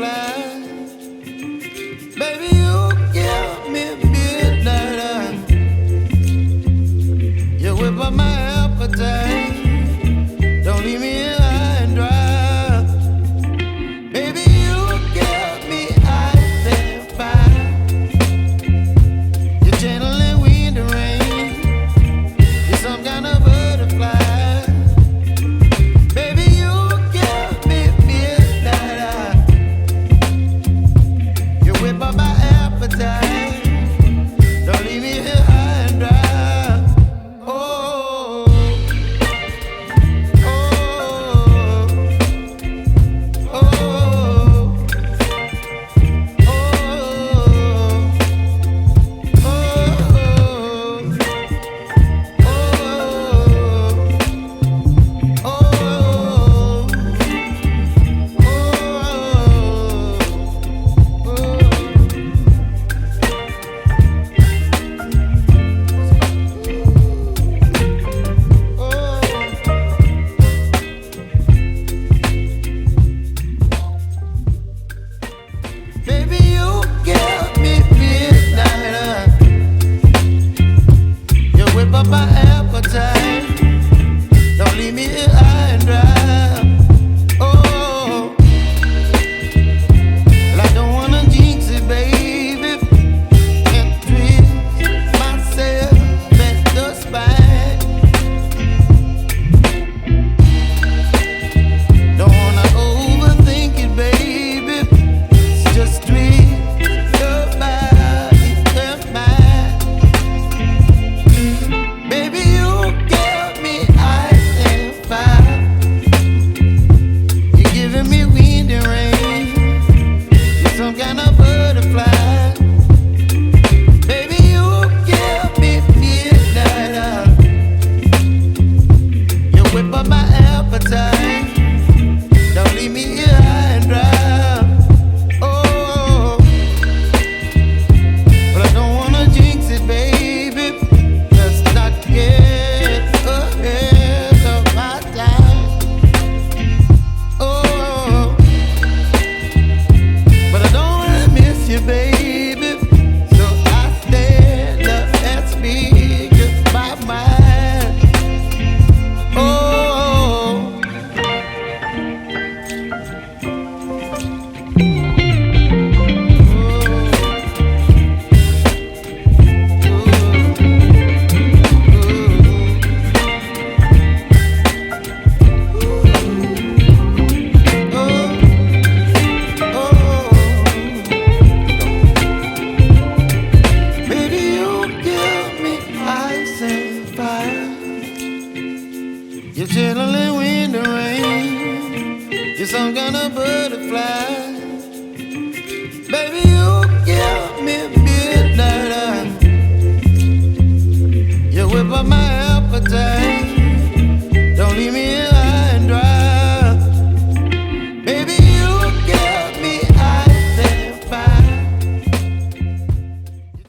butterfly. Baby, you give me midnight. You whip up my appetite. Don't leave me here high and dry. Baby, you give me ice and fire. You're channeling wind and rain. You're some kind of butterfly. Baby, you give me midnight. You whip up my appetite. Don't leave me here high and dry. Oh, oh, oh, oh, Baby, you give me midnight. You whip up my appetite. Don't leave me here high and dry. Oh, well, I don't wanna jinx it, baby. Can't twist myself at the spine. Don't wanna overthink it, baby. It's just twist your body and mine. Baby, you give me ice and fire. You're giving me wind and rain. You're some kind of butterfly. Baby, you give me midnight. You whip up my appetite. Don't leave me here high and dry. Oh, but I don't wanna jinx it, baby. Let's not get ahead of my time. Oh, but I don't wanna miss you, baby. So I stand up and speak my mind. Oh, baby, you give me ice and fire. You're channeling wind and rain. You're some kind of butterfly.